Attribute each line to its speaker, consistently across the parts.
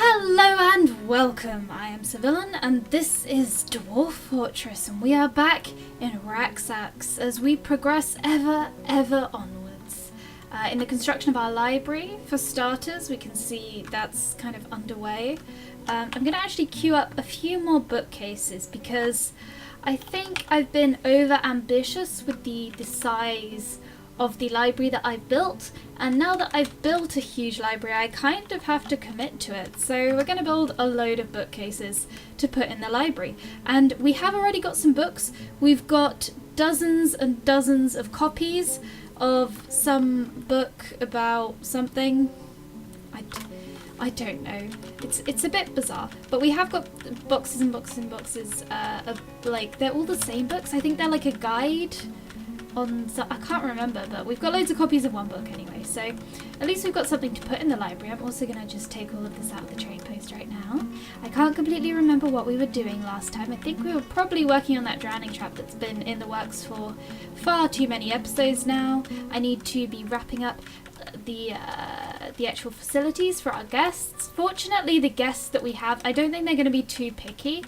Speaker 1: Hello and welcome, I am Civilian and this is Dwarf Fortress and we are back in Racksacks as we progress ever onwards. In the construction of our library, for starters, we can see that's kind of underway. I'm going to actually queue up a few more bookcases because I think I've been over ambitious with the size of the library that I've built, and now that I've built a huge library I kind of have to commit to it. So we're going to build a load of bookcases to put in the library, and we have already got some books. We've got dozens and dozens of copies of some book about something. I don't know. It's a bit bizarre, but we have got boxes and boxes and boxes of, like, they're all the same books. I think they're like a guide on, so I can't remember, but we've got loads of copies of one book anyway, so at least we've got something to put in the library. I'm also going to just take all of this out of the trade post right now. I can't completely remember what we were doing last time. I think we were probably working on that drowning trap that's been in the works for far too many episodes now. I need to be wrapping up the actual facilities for our guests. Fortunately, the guests that we have, I don't think they're going to be too picky,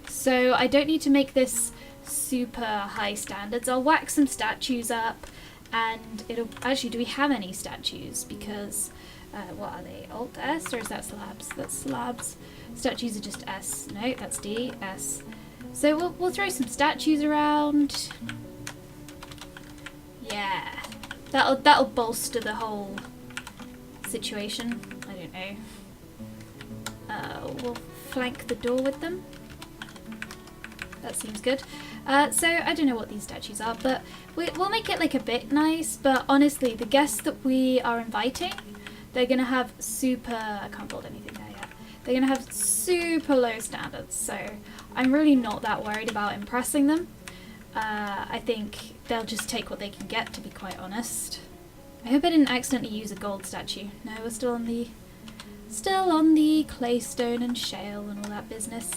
Speaker 1: so I don't need to make this super high standards. I'll whack some statues up and it'll actually, do we have any statues? Because what are they, Alt S or is that slabs? That's slabs. Statues are just S. No, that's D, S. So we'll throw some statues around. Yeah, that'll bolster the whole situation. I don't know. We'll flank the door with them. That seems good. So I don't know what these statues are, but we'll make it like a bit nice. But honestly, the guests that we are inviting, they're gonna have super, I can't build anything there yet. They're gonna have super low standards, so I'm really not that worried about impressing them. I think they'll just take what they can get, to be quite honest. I hope I didn't accidentally use a gold statue. No, we're still on the claystone and shale and all that business.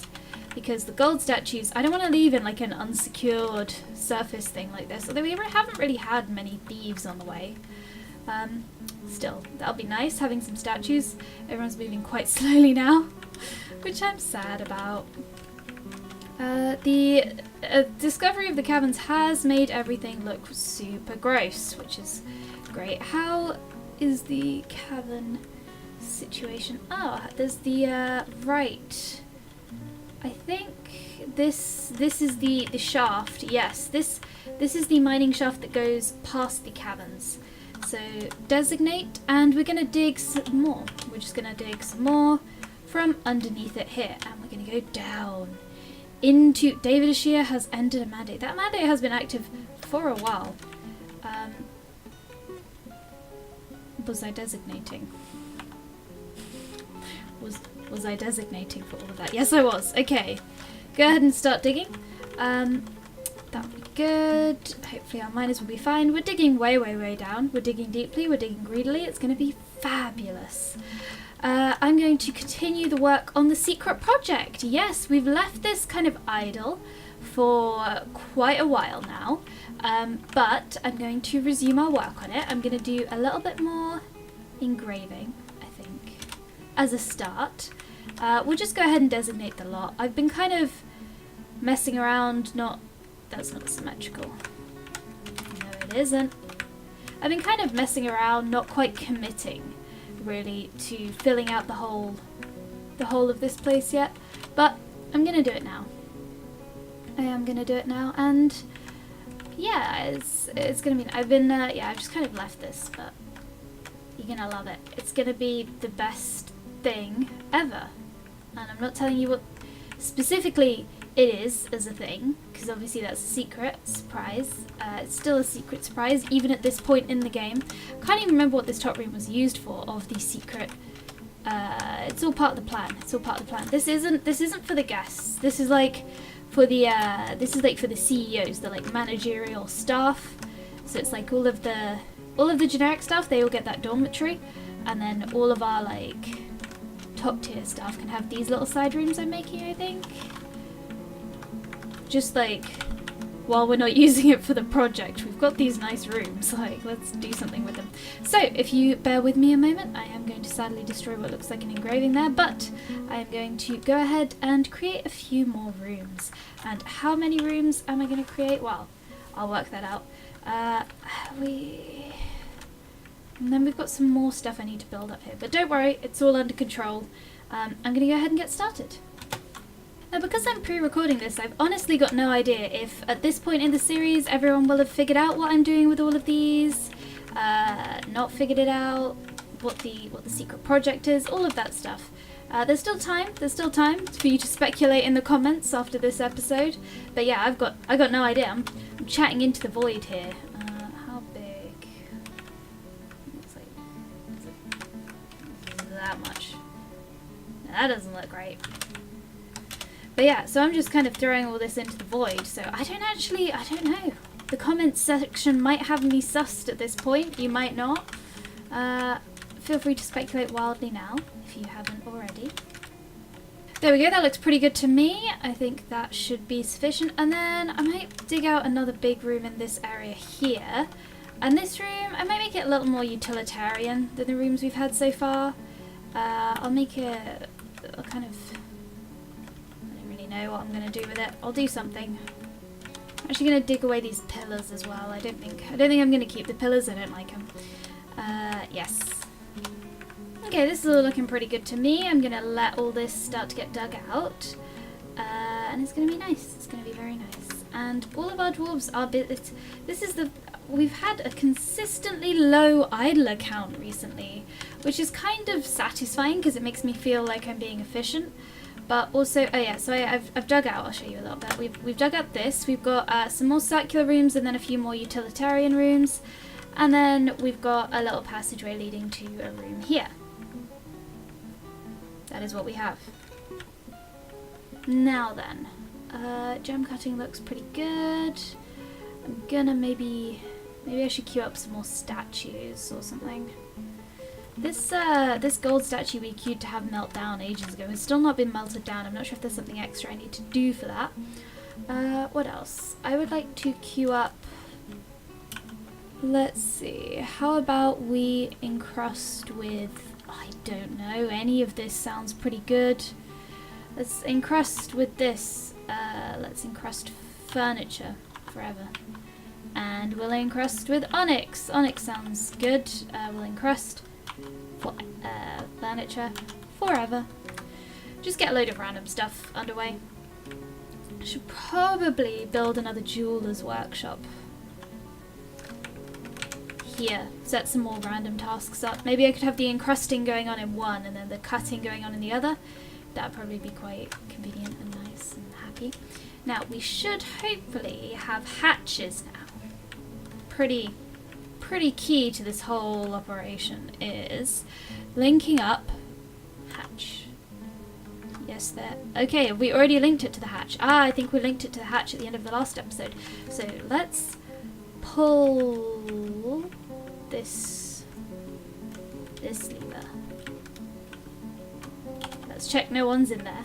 Speaker 1: Because the gold statues, I don't want to leave in like an unsecured surface thing like this, although we haven't really had many thieves on the way. Still, that'll be nice having some statues. Everyone's moving quite slowly now, which I'm sad about. The discovery of the caverns has made everything look super gross, which is great. How is the cavern situation? Ah, there's the right. I think this is the shaft. Yes, this is the mining shaft that goes past the caverns. So designate, and we're going to dig some more. We're just going to dig some more from underneath it here, and we're going to go down into. David Ashia has ended a mandate. That mandate has been active for a while. Was I designating? Was I designating for all of that? Yes, I was. Okay. Go ahead and start digging. That'll be good. Hopefully our miners will be fine. We're digging way down. We're digging deeply. We're digging greedily. It's going to be fabulous. I'm going to continue the work on the secret project. Yes, we've left this kind of idle for quite a while now. But I'm going to resume our work on it. I'm going to do a little bit more engraving, I think, as a start. We'll just go ahead and designate the lot. I've been kind of messing around, that's not symmetrical. No, it isn't. I've been kind of messing around, not quite committing really to filling out the whole of this place yet, but I'm gonna do it now. I am gonna do it now, and yeah, it's gonna be. I've just kind of left this, but you're gonna love it. It's gonna be the best thing ever. And I'm not telling you what specifically it is as a thing, because obviously that's a secret surprise. It's still a secret surprise, even at this point in the game. I can't even remember what this top room was used for, of the secret. It's all part of the plan. It's all part of the plan. This isn't for the guests. This is like for the for the CEOs, the like managerial staff. So it's like all of the generic staff, they all get that dormitory, and then all of our like top tier staff can have these little side rooms I'm making, I think. Just like while we're not using it for the project. We've got these nice rooms, like, let's do something with them. So, if you bear with me a moment, I am going to sadly destroy what looks like an engraving there, but I am going to go ahead and create a few more rooms. And how many rooms am I going to create? Well, I'll work that out. And then we've got some more stuff I need to build up here, but don't worry, it's all under control. I'm going to go ahead and get started. Now, because I'm pre-recording this, I've honestly got no idea if at this point in the series everyone will have figured out what I'm doing with all of these, not figured it out, what the secret project is, all of that stuff. There's still time for you to speculate in the comments after this episode. But yeah, I got no idea. I'm chatting into the void here. How big? Looks like that much. That doesn't look right. But yeah, so I'm just kind of throwing all this into the void, so I don't know. The comments section might have me sussed at this point, you might not. Feel free to speculate wildly now, if you haven't already. There we go, that looks pretty good to me. I think that should be sufficient. And then I might dig out another big room in this area here. And this room, I might make it a little more utilitarian than the rooms we've had so far. I'll make it a kind of... know what I'm going to do with it. I'll do something. I'm actually going to dig away these pillars as well. I don't think I'm going to keep the pillars. I don't like them. Yes. Okay, this is all looking pretty good to me. I'm going to let all this start to get dug out. And it's going to be nice. It's going to be very nice. And all of our dwarves are... We've had a consistently low idler count recently, which is kind of satisfying because it makes me feel like I'm being efficient. But also, oh yeah, so I've dug out, I'll show you a little bit. We've dug out this, we've got some more circular rooms and then a few more utilitarian rooms. And then we've got a little passageway leading to a room here. That is what we have. Now then, gem cutting looks pretty good. I'm gonna maybe I should queue up some more statues or something. This gold statue we queued to have melt down ages ago has still not been melted down. I'm not sure if there's something extra I need to do for that. What else? I would like to queue up... Let's see. How about we encrust with... I don't know. Any of this sounds pretty good. Let's encrust with this. Let's encrust furniture forever. And we'll encrust with onyx. Onyx sounds good. We'll encrust... furniture forever. Just get a load of random stuff underway. I should probably build another jeweler's workshop here. Set some more random tasks up. Maybe I could have the encrusting going on in one and then the cutting going on in the other. That'd probably be quite convenient and nice and happy. Now we should hopefully have hatches now. Pretty key to this whole operation is linking up hatch. Yes, there. Okay, we already linked it to the hatch. I think we linked it to the hatch at the end of the last episode. So let's pull this lever. Let's check no one's in there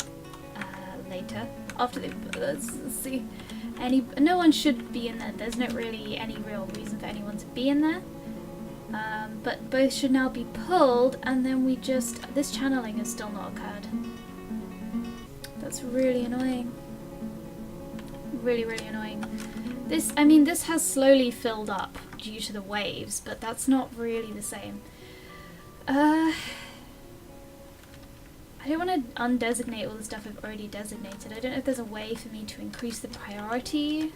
Speaker 1: later. After let's see. No one should be in there. There's not really any real reason for anyone to be in there. But both should now be pulled, and then this channeling has still not occurred. That's really annoying. Really, really annoying. This has slowly filled up due to the waves, but that's not really the same. I don't want to undesignate all the stuff I've already designated. I don't know if there's a way for me to increase the priority.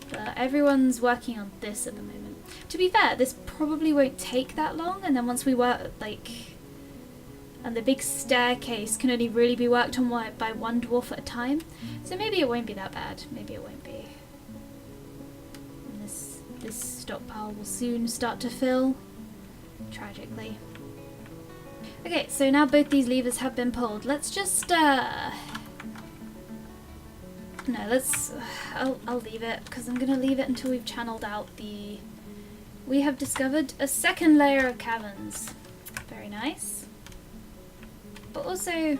Speaker 1: But everyone's working on this at the moment. To be fair, this probably won't take that long, and then once we work, and the big staircase can only really be worked on by one dwarf at a time. So maybe it won't be that bad. Maybe it won't be. And this stockpile will soon start to fill, tragically. Okay, so now both these levers have been pulled. Let's just, I'll leave it, because I'm going to leave it until we've channeled out we have discovered a second layer of caverns. Very nice. But also,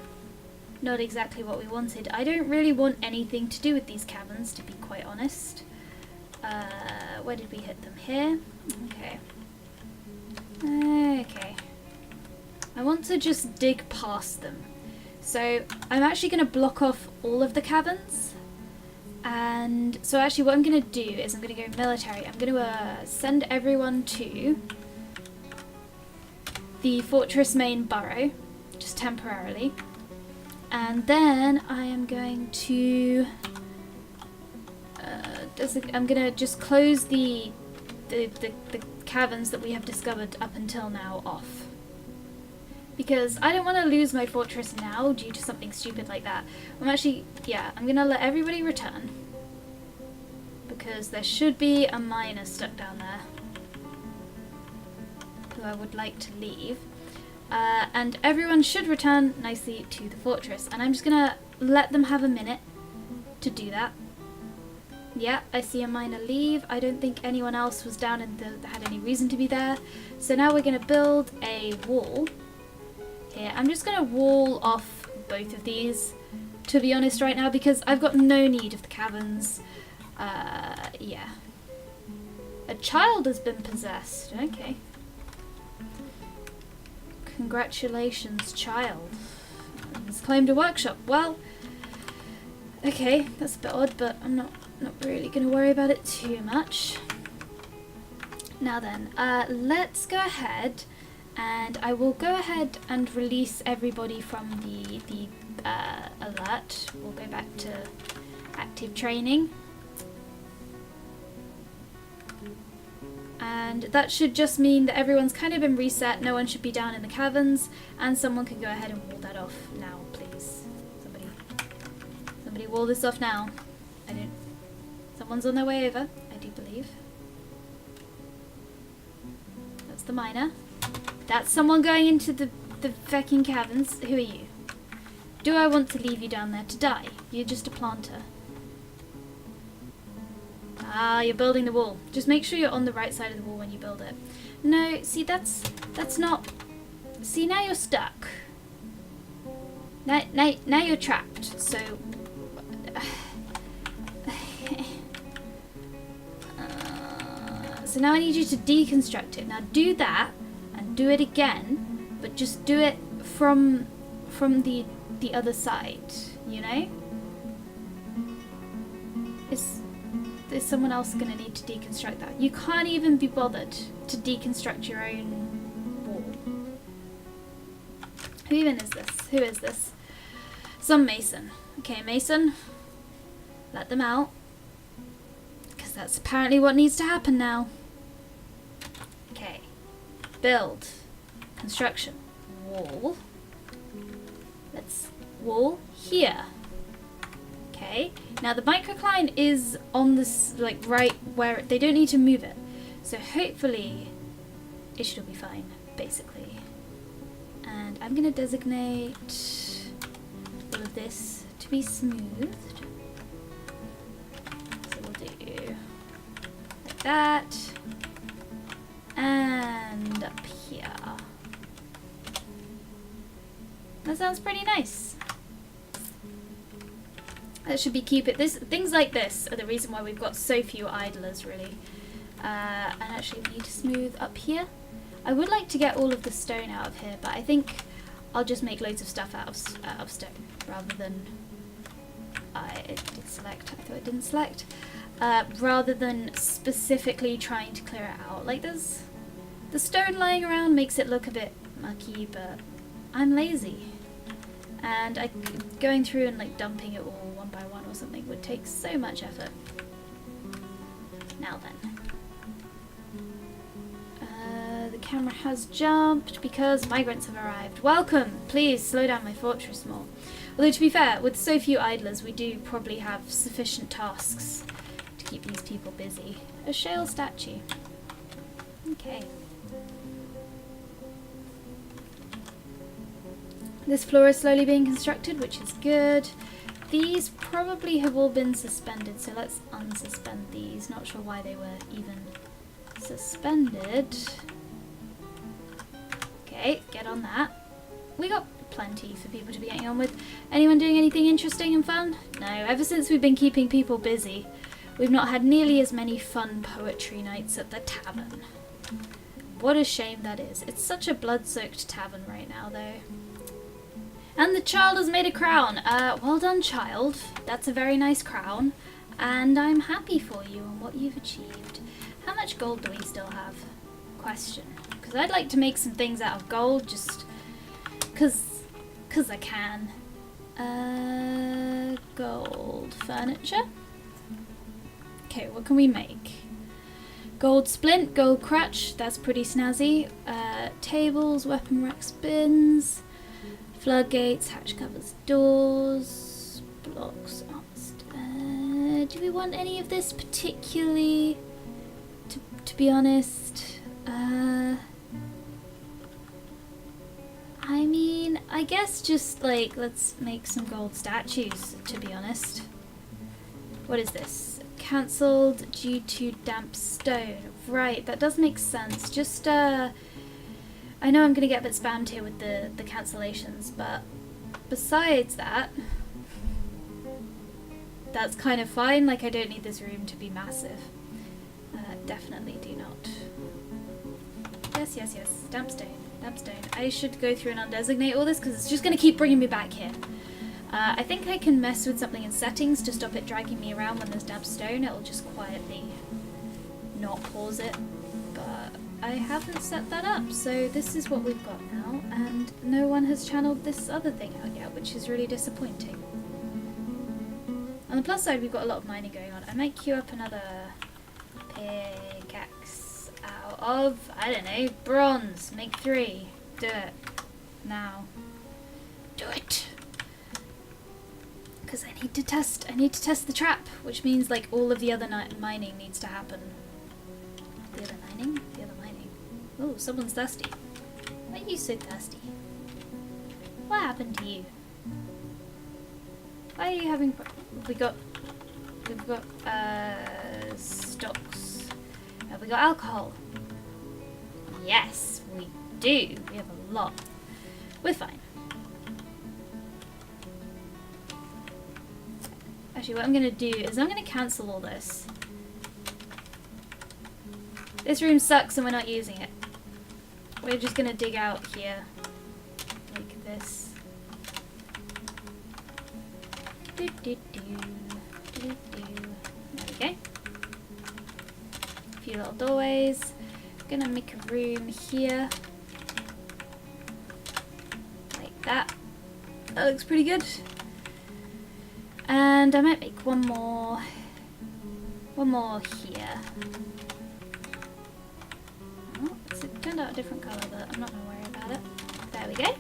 Speaker 1: not exactly what we wanted. I don't really want anything to do with these caverns, to be quite honest. Where did we hit them? Here? Okay. Okay. I want to just dig past them. So I'm actually going to block off all of the caverns. And so actually what I'm going to do is I'm going to go military. I'm going to send everyone to the fortress main burrow, just temporarily. And then I am going to I'm gonna just close the caverns that we have discovered up until now off, because I don't want to lose my fortress now due to something stupid like that. I'm gonna let everybody return, because there should be a miner stuck down there who I would like to leave. And everyone should return nicely to the fortress, and I'm just gonna let them have a minute to do that. Yeah, I see a miner leave. I don't think anyone else was down and had any reason to be there. So now we're gonna build a wall here. I'm just gonna wall off both of these, to be honest, right now, because I've got no need of the caverns. Yeah. A child has been possessed. Okay. Congratulations, child. He's claimed a workshop. Well, okay, that's a bit odd, but I'm not really going to worry about it too much. Now then, let's go ahead, and I will go ahead and release everybody from the alert. We'll go back to active training. And that should just mean that everyone's kind of been reset, no one should be down in the caverns, and someone can go ahead and wall that off now, please. Somebody wall this off now. Someone's on their way over, I do believe. That's the miner. That's someone going into the fucking caverns. Who are you? Do I want to leave you down there to die? You're just a planter. Ah, you're building the wall. Just make sure you're on the right side of the wall when you build it. No, see, that's not... See, now you're stuck. Now you're trapped, so... So now I need you to deconstruct it. Now do that, and do it again, but just do it from the other side, you know? Is someone else going to need to deconstruct that? You can't even be bothered to deconstruct your own wall. Who even is this? Who is this? Some mason. Okay, mason. Let them out. Because that's apparently what needs to happen now. Okay. Build. Construction. Wall. Let's wall here. Okay. Now the microcline is on this, like, right where they don't need to move it. So hopefully it should be fine, basically. And I'm going to designate all of this to be smoothed. So we'll do like that. And up here. That sounds pretty nice. That should be things like this are the reason why we've got so few idlers, really. And actually we need to smooth up here. I would like to get all of the stone out of here, but I think I'll just make loads of stuff out of stone rather than it did select. I thought it didn't select. Rather than specifically trying to clear it out. Like, there's the stone lying around makes it look a bit mucky, but I'm lazy. And going through and like dumping it all one by one or something would take so much effort. Now then. The camera has jumped because migrants have arrived. Welcome! Please slow down my fortress more. Although to be fair, with so few idlers, we do probably have sufficient tasks to keep these people busy. A shale statue. Okay. This floor is slowly being constructed, which is good. These probably have all been suspended, so let's unsuspend these. Not sure why they were even suspended. Okay, get on that. We got plenty for people to be getting on with. Anyone doing anything interesting and fun? No, ever since we've been keeping people busy, we've not had nearly as many fun poetry nights at the tavern. What a shame that is. It's such a blood-soaked tavern right now, though. And the child has made a crown. Well done, child. That's a very nice crown. And I'm happy for you and what you've achieved. How much gold do we still have? Question. Because I'd like to make some things out of gold, just because I can. Gold furniture. Okay, what can we make? Gold splint, gold crutch, that's pretty snazzy. Tables, weapon racks, bins, floodgates, hatch covers, doors, blocks, armor. Do we want any of this particularly? To be honest, I mean, I guess just like let's make some gold statues. To be honest, what is this? Cancelled due to damp stone. Right, that does make sense. Just I know I'm gonna get a bit spammed here with the cancellations, but besides that, that's kind of fine. Like, I don't need this room to be massive. Definitely do not. Yes. Damp stone. I should go through and undesignate all this because it's just gonna keep bringing me back here. I think I can mess with something in settings to stop it dragging me around when there's damp stone. It'll just quietly not pause it. But I haven't set that up, so this is what we've got now, and no one has channeled this other thing out yet, which is really disappointing. On the plus side, we've got a lot of mining going on. I might queue up another pickaxe out of, I don't know, bronze. Make 3. Do it. Now. Do it! Because I need to test the trap, which means like all of the other mining needs to happen. The other mining? Oh, someone's thirsty. Why are you so thirsty? What happened to you? Why are you having... We've got stocks. Have we got alcohol? Yes, we do. We have a lot. We're fine. Actually, what I'm going to do is I'm going to cancel all this. This room sucks and we're not using it. We're just going to dig out here. Like this. There we go. A few little doorways. Going to make a room here. Like that. That looks pretty good. And I might make one more here. Oh, it turned out a different colour, but I'm not going to worry about it. There we go.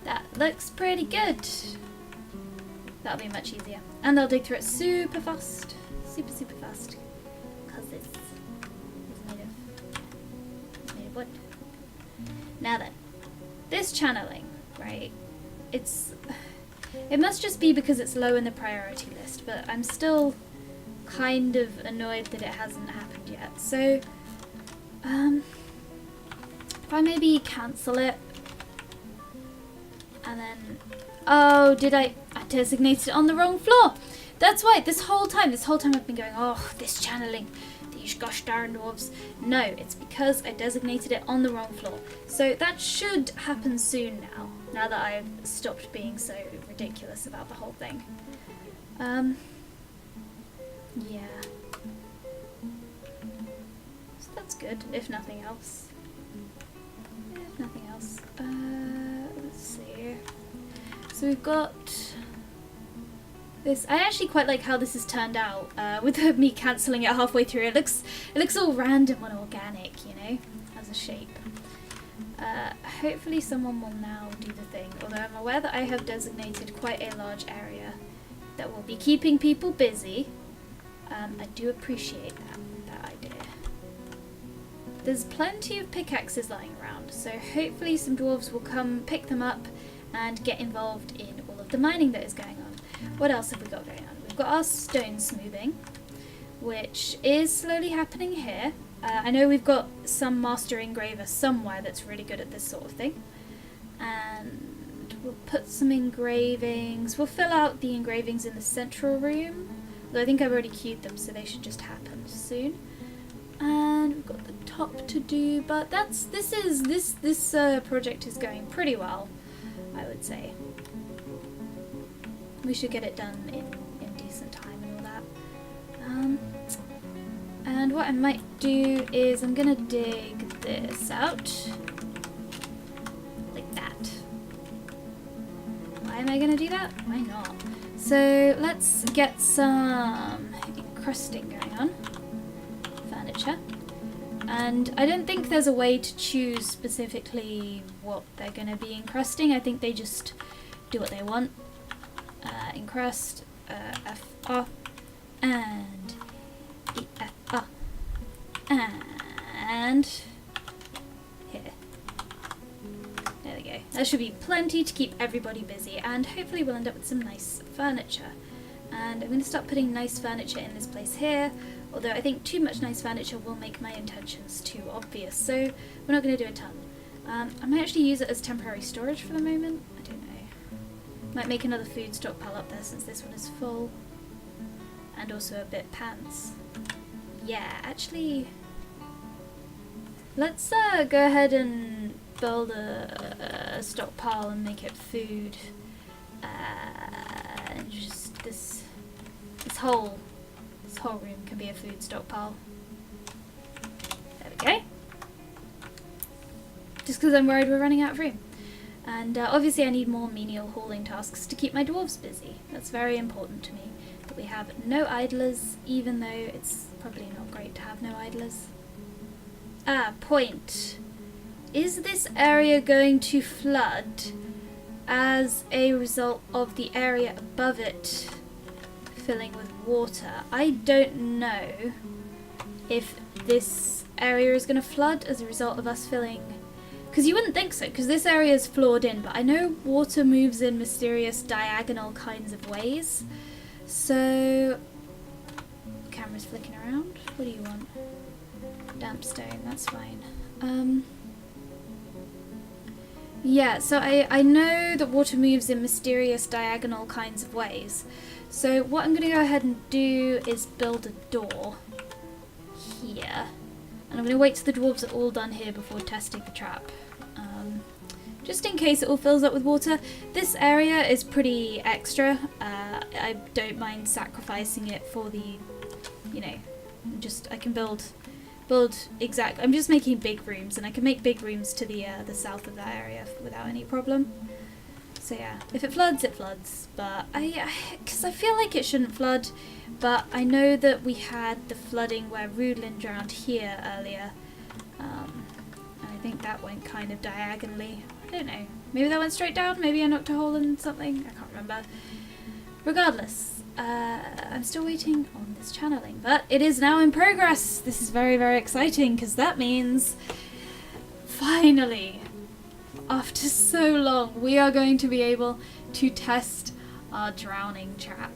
Speaker 1: That looks pretty good. That'll be much easier. And they'll dig through it super fast. Super fast. Because it's made of wood. Now then, this channeling, right? It must just be because it's low in the priority list, but I'm still kind of annoyed that it hasn't happened yet. So, if I maybe cancel it, and then, oh, I designated it on the wrong floor. That's why, this whole time I've been going, oh, this channeling, these gosh darn dwarves. No, it's because I designated it on the wrong floor. So that should happen soon now that I've stopped being so ridiculous about the whole thing. Yeah. So that's good, if nothing else. Let's see. So we've got this. I actually quite like how this has turned out, with me cancelling it halfway through. It looks all random and organic, you know, as a shape. Hopefully someone will now do the thing, although I'm aware that I have designated quite a large area that will be keeping people busy. I do appreciate that idea. There's plenty of pickaxes lying around, so hopefully some dwarves will come pick them up and get involved in all of the mining that is going on. What else have we got going on? We've got our stone smoothing, which is slowly happening here. I know we've got some master engraver somewhere that's really good at this sort of thing. And We'll put some engravings. We'll fill out the engravings in the central room. Though I think I've already queued them, so they should just happen soon. And we've got the top to do, but this project is going pretty well, I would say. We should get it done in decent time and all that. And what I might do is I'm gonna dig this out like that. Why am I gonna do that? Why not? So let's get some encrusting going on. Furniture. And I don't think there's a way to choose specifically what they're going to be encrusting. I think they just do what they want. Encrust, FR, and EFR. And here. There we go. That should be plenty to keep everybody busy, and hopefully we'll end up with some nice furniture. And I'm going to start putting nice furniture in this place here, although I think too much nice furniture will make my intentions too obvious, so we're not going to do a ton. I might actually use it as temporary storage for the moment. I don't know. Might make another food stockpile up there since this one is full. And also a bit pants. Yeah, actually, let's go ahead and build a stockpile and make it food. And just this whole room can be a food stockpile. There we go. Just because I'm worried we're running out of room. And obviously I need more menial hauling tasks to keep my dwarves busy. That's very important to me. That we have no idlers, even though it's probably not great to have no idlers. Point. Is this area going to flood as a result of the area above it filling with water? I don't know if this area is going to flood as a result of us filling, because you wouldn't think so, because this area is floored in, but I know water moves in mysterious diagonal kinds of ways. So, camera's flicking around. What do you want? Damp stone, that's fine. Yeah, so I know that water moves in mysterious diagonal kinds of ways. So what I'm going to go ahead and do is build a door here. And I'm going to wait till the dwarves are all done here before testing the trap. Just in case it all fills up with water. This area is pretty extra. I don't mind sacrificing it for the, you know, I can build exact. I'm just making big rooms, and I can make big rooms to the south of that area without any problem. So yeah, if it floods, it floods. But because I feel like it shouldn't flood, but I know that we had the flooding where Rudlin drowned here earlier, and I think that went kind of diagonally. I don't know. Maybe that went straight down. Maybe I knocked a hole in something. I can't remember. Regardless, I'm still waiting on this channeling, but it is now in progress. This is very, very exciting because that means finally, after so long, we are going to be able to test our drowning trap.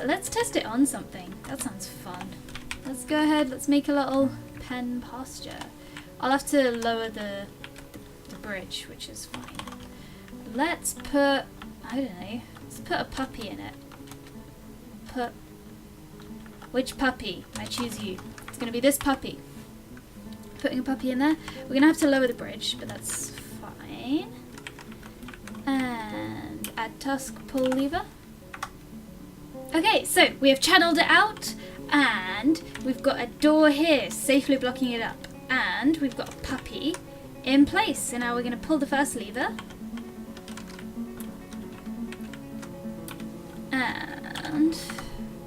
Speaker 1: Let's test it on something. That sounds fun. Let's go ahead. Let's make a little pen pasture. I'll have to lower the bridge, which is fine. Let's put, I don't know, let's put a puppy in it. Which puppy? I choose you. It's going to be this puppy. Putting a puppy in there. We're going to have to lower the bridge, but that's fine. And add tusk, pull lever. Okay, so we have channeled it out, and we've got a door here safely blocking it up. And we've got a puppy in place. So now we're going to pull the first lever. And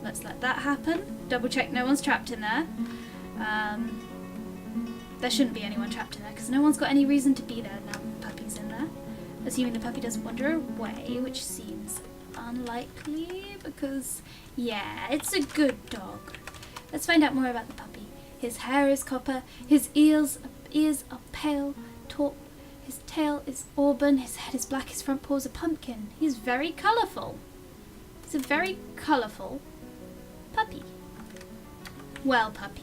Speaker 1: let's let that happen. Double check no one's trapped in there. There shouldn't be anyone trapped in there because no one's got any reason to be there now the puppy's in there. Assuming the puppy doesn't wander away, which seems unlikely because, yeah, it's a good dog. Let's find out more about the puppy. His hair is copper, his ears are pale, taupe, his tail is auburn, his head is black, his front paws are pumpkin. He's very colourful. He's a very colourful puppy. Well, puppy,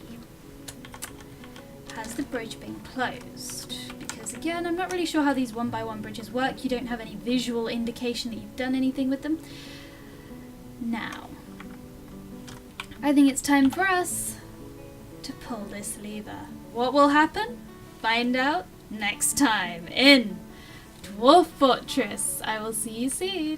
Speaker 1: has the bridge been closed? Because Because again, I'm not really sure how these 1x1 bridges work. You don't have any visual indication that you've done anything with them. Now, I think it's time for us to pull this lever. What will happen? Find out next time in Dwarf Fortress. I will see you soon.